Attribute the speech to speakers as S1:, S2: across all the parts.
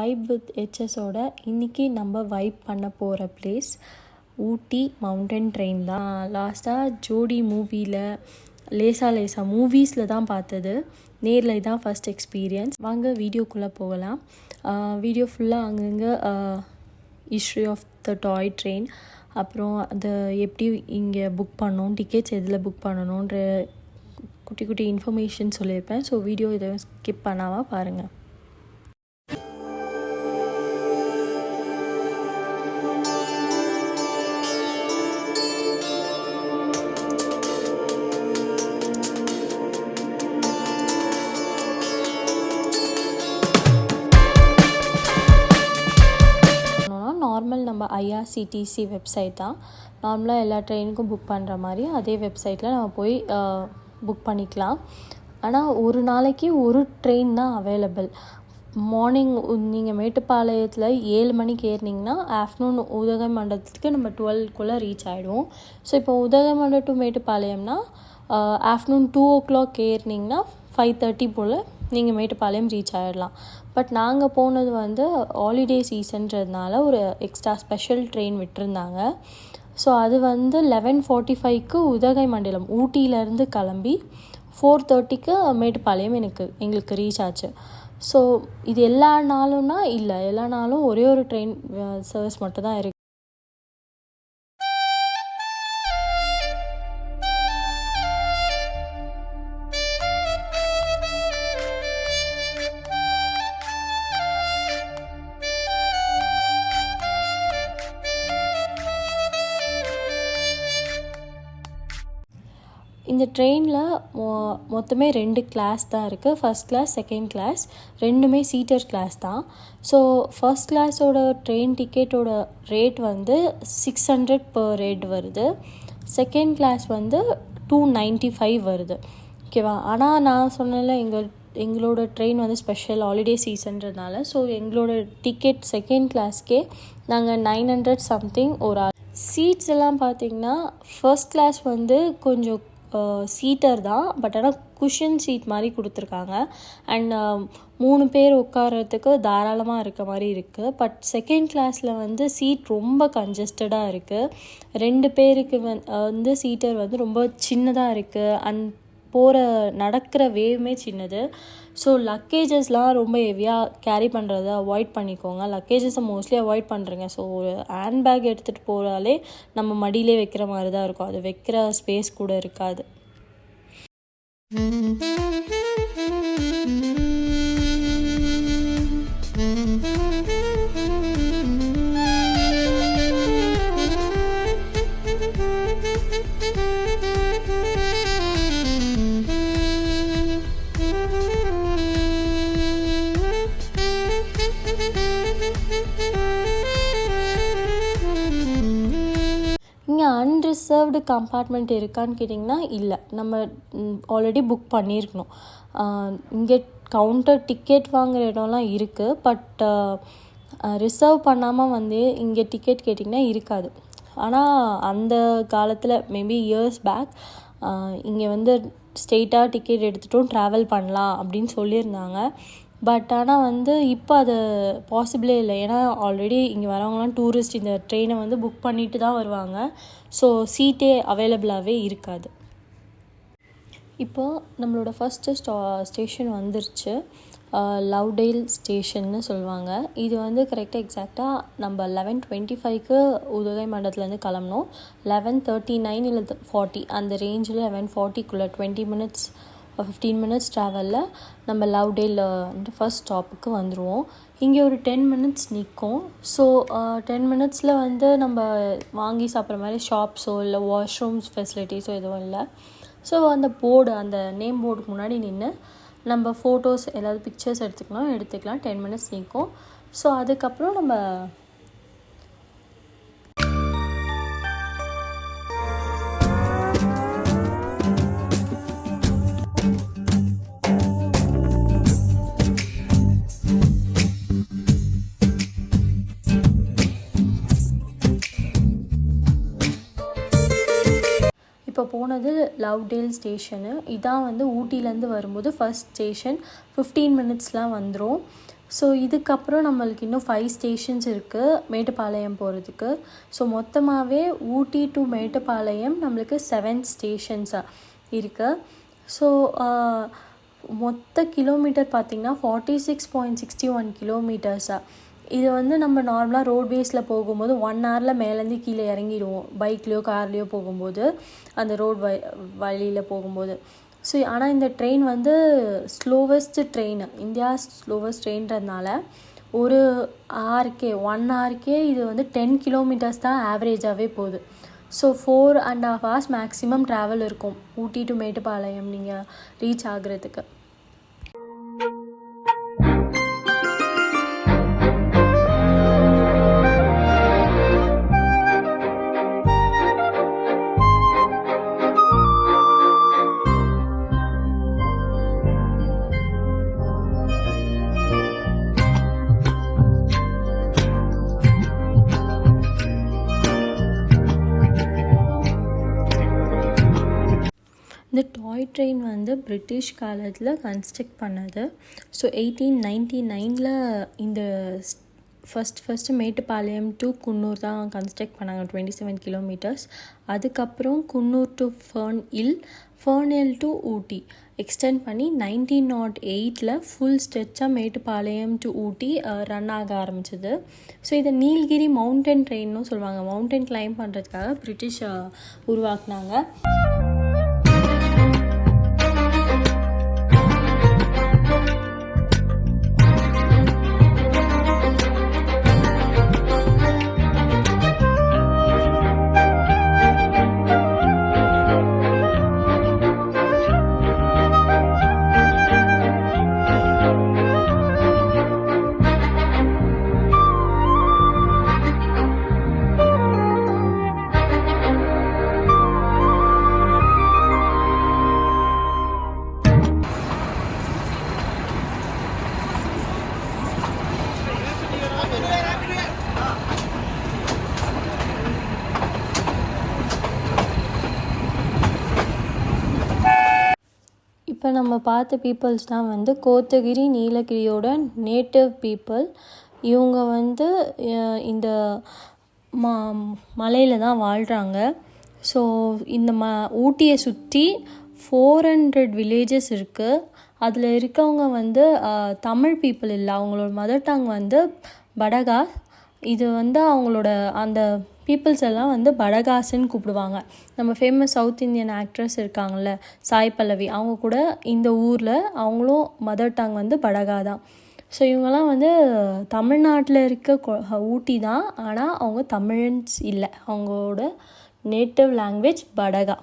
S1: Vibe with ஹெச்எஸோட இன்றைக்கி நம்ம vibe பண்ண போகிற பிளேஸ் ஊட்டி மவுண்டன் ட்ரெயின் தான். லாஸ்ட்டாக ஜோடி மூவியில் லேசா மூவிஸில் தான் பார்த்தது. நேரில் தான் ஃபஸ்ட் எக்ஸ்பீரியன்ஸ். வாங்க வீடியோக்குள்ளே போகலாம். வீடியோ ஃபுல்லாக அங்கங்கே history of the toy train, அப்புறம் அது எப்படி இங்கே புக் பண்ணணும், டிக்கெட்ஸ் எதில் புக் பண்ணணுன்ற குட்டி குட்டி இன்ஃபர்மேஷன் சொல்லியிருப்பேன். ஸோ வீடியோ இதை ஸ்கிப் பண்ணாமல் பாருங்கள். நார்மல் நம்ம ஐஆர்சிடிசி வெப்சைட் தான். நார்மலாக எல்லா ட்ரெயினுக்கும் புக் பண்ணுற மாதிரி அதே வெப்சைட்டில் நம்ம போய் புக் பண்ணிக்கலாம். ஆனால் ஒரு நாளைக்கு ஒரு ட்ரெயின் தான் அவைலபிள். மார்னிங் நீங்கள் மேட்டுப்பாளையத்தில் 7 மணிக்கு ஏறினீங்கன்னா ஆஃப்டர்நூன் உதகமண்டலத்துக்கு நம்ம 12க்குள்ளே ரீச் ஆகிடுவோம். ஸோ இப்போ உதகமண்டலம் டு மேட்டுப்பாளையம்னா ஆஃப்டர்நூன் 2 o'clock ஏறினீங்கன்னா 5:30 போல் நீங்கள் மேட்டுப்பாளையம் ரீச் ஆகிடலாம். பட் நாங்கள் போனது ஹாலிடே சீசன்றதுனால ஒரு எக்ஸ்ட்ரா ஸ்பெஷல் ட்ரெயின் விட்டுருந்தாங்க. ஸோ அது 11:45க்கு உதகைமண்டலம் ஊட்டியிலேருந்து கிளம்பி 4:30க்கு மேட்டுப்பாளையம் எங்களுக்கு ரீச் ஆச்சு. ஸோ இது எல்லா நாளும்னா இல்லை, எல்லா நாளும் ஒரே ஒரு ட்ரெயின் சர்வீஸ் மட்டும் தான் இருக்குது. இந்த ட்ரெயினில் மொத்தமே 2 கிளாஸ் தான் இருக்குது. ஃபர்ஸ்ட் கிளாஸ், செகண்ட் கிளாஸ், ரெண்டுமே சீட்டர் கிளாஸ் தான். ஸோ ஃபர்ஸ்ட் கிளாஸோட ட்ரெயின் டிக்கெட்டோட ரேட் 600 per head வருது. செகண்ட் கிளாஸ் 295 வருது. ஓகேவா? ஆனால் நான் சொன்னல எங்களோட ட்ரெயின் ஸ்பெஷல் ஹாலிடே சீசன்றதுனால ஸோ எங்களோட டிக்கெட் செகண்ட் கிளாஸ்க்கே நாங்கள் 900 சம்திங் ஒரு ஆள். சீட்ஸ் எல்லாம் பார்த்திங்கன்னா ஃபர்ஸ்ட் கிளாஸ் கொஞ்சம் சீட்டர் தான், பட் ஆனால் குஷன் சீட் மாதிரி கொடுத்துருக்காங்க. அண்ட் 3 பேர் உட்காரத்துக்கு தாராளமாக இருக்க மாதிரி இருக்குது. பட் செகண்ட் கிளாஸில் சீட் ரொம்ப கன்ஜஸ்டடாக இருக்குது. 2 பேருக்கு சீட்டர் ரொம்ப சின்னதாக இருக்குது. அண்ட் நடக்கிற வேவுமே சின்னது. ஸோ லக்கேஜஸ்லாம் ரொம்ப ஹெவியாக கேரி பண்ணுறதை அவாய்ட் பண்ணிக்கோங்க. லக்கேஜஸை மோஸ்ட்லி அவாய்ட் பண்ணுறேங்க. ஸோ ஒரு ஹேண்ட் பேக் எடுத்துகிட்டு போகிறாலே நம்ம மடியிலே வைக்கிற மாதிரி தான் இருக்கும். அது வைக்கிற ஸ்பேஸ் கூட இருக்காது. இங்கே அன்ரிசர்வ்டு கம்பார்ட்மெண்ட் இருக்கான்னு கேட்டிங்கன்னா இல்லை, நம்ம ஆல்ரெடி புக் பண்ணியிருக்கணும். இங்கே கவுண்டர் டிக்கெட் வாங்குகிற இடம்லாம் இருக்குது. பட் ரிசர்வ் பண்ணாமல் இங்கே டிக்கெட் கேட்டிங்கன்னா இருக்காது. ஆனால் அந்த காலத்தில் மேபி இயர்ஸ் பேக் இங்கே ஸ்ட்ரெயிட்டாக டிக்கெட் எடுத்துகிட்டும் ட்ராவல் பண்ணலாம் அப்படின்னு சொல்லியிருந்தாங்க. பட் ஆனால் இப்போ அது பாசிபிளே இல்லை. ஏன்னா ஆல்ரெடி இங்கே வரவங்களாம் டூரிஸ்ட் இந்த ட்ரெயினை புக் பண்ணிட்டு தான் வருவாங்க. ஸோ சீட்டே அவைலபிளாகவே இருக்காது. இப்போது நம்மளோட ஃபஸ்ட்டு ஸ்டேஷன் வந்துருச்சு. லவ்டேல் ஸ்டேஷன்னு சொல்லுவாங்க. இது கரெக்டாக எக்ஸாக்டாக நம்ம 11:25க்கு உதகைமண்டலத்துலேருந்து கிளம்பணும். 11:39 இல்லை 40 அந்த ரேஞ்சில் 11:40க்குள்ளே 20 minutes 15 minutes ட்ராவலில் நம்ம லவ்டேல் ஃபர்ஸ்ட் ஸ்டாப்புக்கு வந்துடுவோம். இங்கே ஒரு 10 minutes நிற்கும். ஸோ 10 minutesல நம்ம வாங்கி சாப்பிட்ற மாதிரி ஷாப்ஸோ இல்லை வாஷ்ரூம்ஸ் ஃபெசிலிட்டிஸோ எதுவும் இல்லை. ஸோ அந்த நேம் போர்டுக்கு முன்னாடி நின்று நம்ம ஃபோட்டோஸ் ஏதாவது பிக்சர்ஸ் எடுத்துக்கலாம். 10 minutes நிற்கும். ஸோ அதுக்கப்புறம் நம்ம இப்போ போனது லவ்டேல் ஸ்டேஷனு. இதான் ஊட்டியிலேருந்து வரும்போது ஃபர்ஸ்ட் ஸ்டேஷன். 15 minutesலாம் வந்துடும். ஸோ இதுக்கப்புறம் நம்மளுக்கு இன்னும் 5 ஸ்டேஷன்ஸ் இருக்குது மேட்டுப்பாளையம் போகிறதுக்கு. ஸோ மொத்தமாகவே ஊட்டி டு மேட்டுப்பாளையம் நம்மளுக்கு 7 ஸ்டேஷன்ஸாக இருக்குது. ஸோ மொத்த கிலோமீட்டர் பார்த்திங்கன்னா 46.61 கிலோமீட்டர்ஸாக. இது வந்து நம்ம நார்மலாக ரோட்வேஸில் போகும்போது 1 ஹவரில் மேலேருந்து கீழே இறங்கிடுவோம், பைக்லேயோ கார்லேயோ போகும்போது, அந்த வழியில் போகும்போது. ஸோ ஆனால் இந்த ட்ரெயின் வந்து ஸ்லோவஸ்ட் ட்ரெயின், இந்தியா ஸ்லோவஸ்ட் ட்ரெயின்றதுனால ஒரு 1 ஹவருக்கே இது வந்து 10 கிலோமீட்டர்ஸ் தான் ஆவரேஜாகவே போகுது. ஸோ 4.5 hours மேக்ஸிமம் ட்ராவல் இருக்கும் ஊட்டி டு மேட்டுப்பாளையம் நீங்கள் ரீச் ஆகுறதுக்கு. இந்த டாய் ட்ரெயின் வந்து பிரிட்டிஷ் காலத்தில் கன்ஸ்ட்ரக்ட் பண்ணது. ஸோ 1899 இந்த ஃபஸ்ட்டு மேட்டுப்பாளையம் டு குன்னூர் தான் கன்ஸ்ட்ரக்ட் பண்ணாங்க, 27 கிலோமீட்டர்ஸ். அதுக்கப்புறம் Coonoor to Fernhill to Ooty extend பண்ணி 1908 ஃபுல் ஸ்ட்ரெச்சாக மேட்டுப்பாளையம் டு ஊட்டி ரன் ஆக ஆரம்பிச்சிது. ஸோ இதை நீலகிரி மவுண்டன் ட்ரெயின்னு சொல்லுவாங்க. மவுண்டன் கிளைம் பண்ணுறதுக்காக பிரிட்டிஷ் உருவாக்குனாங்க. இப்போ நம்ம பார்த்த பீப்புள்ஸ்லாம் வந்து கோத்தகிரி நீலகிரியோட நேட்டிவ் பீப்புள். இவங்க வந்து இந்த மலையில் தான் வாழ்கிறாங்க. ஸோ இந்த ஊட்டியை சுற்றி 400 வில்லேஜஸ் இருக்குது. அதில் இருக்கவங்க வந்து தமிழ் பீப்புள் இல்லை, அவங்களோட மதர் டங் வந்து படகா. இது வந்து அவங்களோட அந்த பீப்புள்ஸ் எல்லாம் வந்து படகாஸ்ன்னு கூப்பிடுவாங்க. நம்ம ஃபேமஸ் சவுத் இந்தியன் ஆக்ட்ரஸ் இருக்காங்கள்ல, சாய் பல்லவி, அவங்க கூட இந்த ஊரில் அவங்களும் மதர் டங் வந்து படகா தான். ஸோ இவங்கெல்லாம் வந்து தமிழ்நாட்டில் இருக்க ஊட்டி தான், ஆனால் அவங்க தமிழன்ஸ் இல்லை, அவங்களோட நேட்டிவ் லாங்குவேஜ் படகா.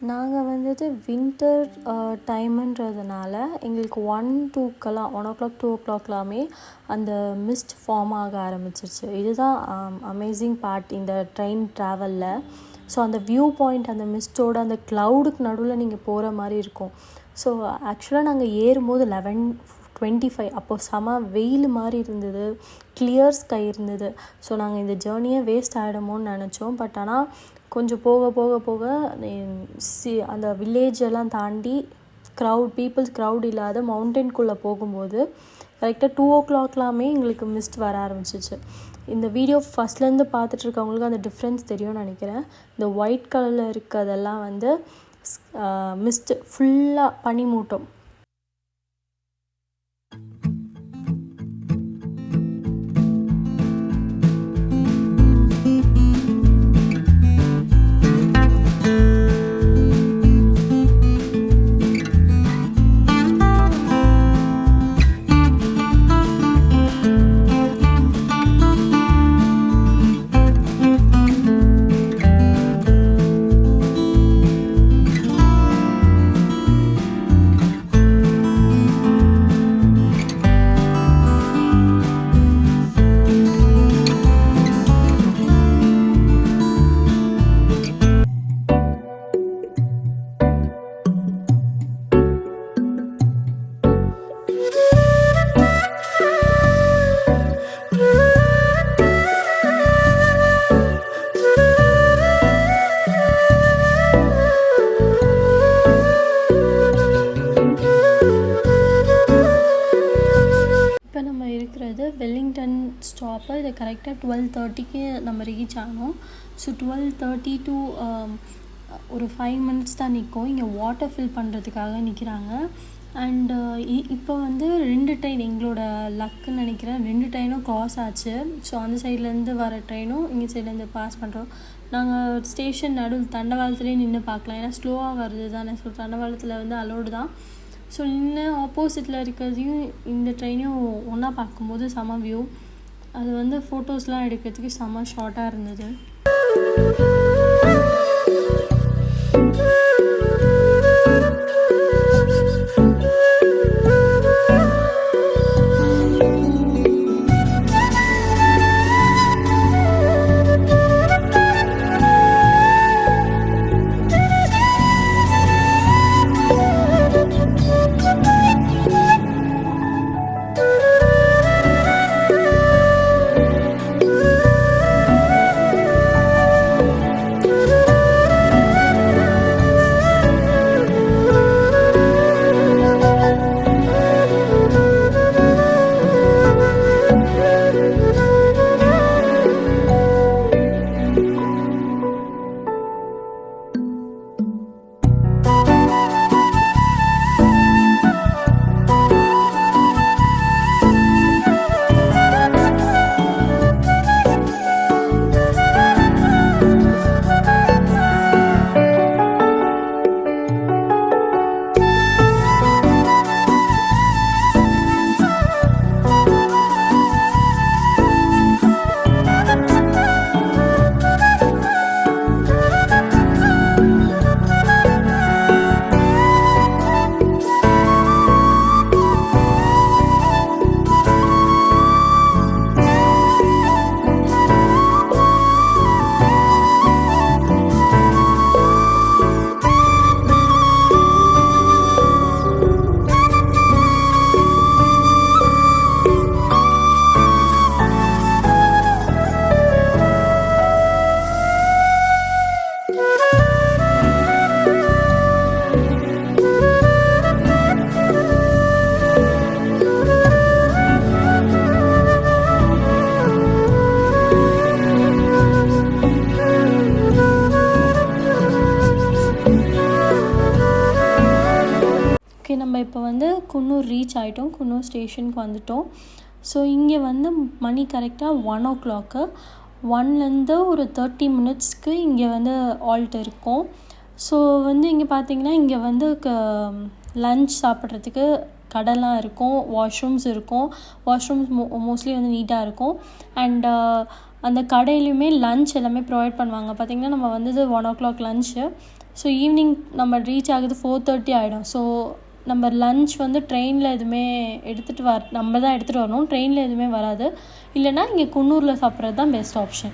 S1: நாங்கள் வந்துட்டு வின்டர் டைமுன்றதுனால எங்களுக்கு 1-2 o'clockலாமே அந்த மிஸ்ட் ஃபார்ம் ஆக ஆரம்பிச்சிருச்சு. இதுதான் அமேசிங் பார்ட் இந்த ட்ரெயின் ட்ராவலில். ஸோ அந்த வியூ பாயிண்ட், அந்த மிஸ்டோட அந்த க்ளவுடுக்கு நடுவில் நீங்கள் போகிற மாதிரி இருக்கும். ஸோ ஆக்சுவலாக நாங்கள் ஏறும்போது 11:25, அப்போது செம வெயில் மாதிரி இருந்தது, கிளியர் ஸ்கை இருந்தது. ஸோ நாங்கள் இந்த ஜேர்னியே வேஸ்ட் ஆகிடுமோன்னு நினச்சோம். பட் ஆனால் கொஞ்சம் போக போக போக அந்த வில்லேஜ் எல்லாம் தாண்டி பீப்புள்ஸ் க்ரௌட் இல்லாத மவுண்டன்குள்ளே போகும்போது கரெக்டாக 2 o'clockலாமே எங்களுக்கு மிஸ்ட் வர ஆரம்பிச்சிச்சு. இந்த வீடியோ ஃபஸ்ட்லேருந்து பார்த்துட்ருக்கவங்களுக்கு அந்த டிஃப்ரென்ஸ் தெரியும்னு நினைக்கிறேன். இந்த ஒயிட் கலரில் இருக்கிறதெல்லாம் வந்து மிஸ்ட், ஃபுல்லாக பனிமூட்டம். ஸ்டாப்பு. இது கரெக்டாக 12:30க்கு நம்ம ரீச் ஆகணும். ஸோ 12:30 to ஒரு 5 minutes தான் நிற்கும். இங்கே வாட்டர் ஃபில் பண்ணுறதுக்காக நிற்கிறாங்க. அண்டு இப்போ வந்து 2 ட்ரெயின், எங்களோட லக்குன்னு நினைக்கிறேன், 2 ட்ரெயினும் க்ராஸ் ஆச்சு. ஸோ அந்த சைட்லேருந்து வர ட்ரெயினும் இங்கே சைட்லேருந்து பாஸ் பண்ணுறோம். நாங்கள் ஸ்டேஷன் நடுவில் தண்டவாளத்துலேயே நின்று பார்க்கலாம், ஏன்னா ஸ்லோவாக வருது தானே. ஸோ தண்டவாளத்தில் வந்து அலோடு தான். ஸோ நின்று ஆப்போசிட்டில் இருக்கிறதையும் இந்த ட்ரெயினையும் ஒன்றா பார்க்கும்போது செம வியூ. அது வந்து ஃபோட்டோஸ்லாம் எடுக்கிறதுக்கு செம ஷார்ட்டாக இருந்தது. நம்ம இப்போ வந்து குன்னூர் ரீச் ஆகிட்டோம். குன்னூர் ஸ்டேஷனுக்கு வந்துட்டோம். ஸோ இங்கே வந்து மணி கரெக்டாக 1 o'clock. 1லேருந்து ஒரு 30 minutesக்கு இங்கே வந்து ஆல்ட் இருக்கும். ஸோ வந்து இங்கே பார்த்திங்கன்னா இங்கே வந்து லன்ச் சாப்பிட்றதுக்கு கடைலாம் இருக்கும், வாஷ்ரூம்ஸ் இருக்கும். வாஷ்ரூம்ஸ் மோஸ்ட்லி வந்து நீட்டாக இருக்கும். அண்ட் அந்த கடையிலையுமே லன்ச் எல்லாமே ப்ரொவைட் பண்ணுவாங்க. பார்த்திங்கன்னா நம்ம வந்தது 1 o'clock லன்ச்சு. ஸோ ஈவினிங் நம்ம ரீச் ஆகுது 4:30 ஆகிடும். ஸோ நம்ம லன்ச் வந்து ட்ரெயினில் எதுவுமே நம்ம தான் எடுத்துகிட்டு வரணும். ட்ரெயினில் எதுவுமே வராது. இல்லைனா இங்கே குன்னூரில் சாப்பிட்றது தான் பெஸ்ட் ஆப்ஷன்.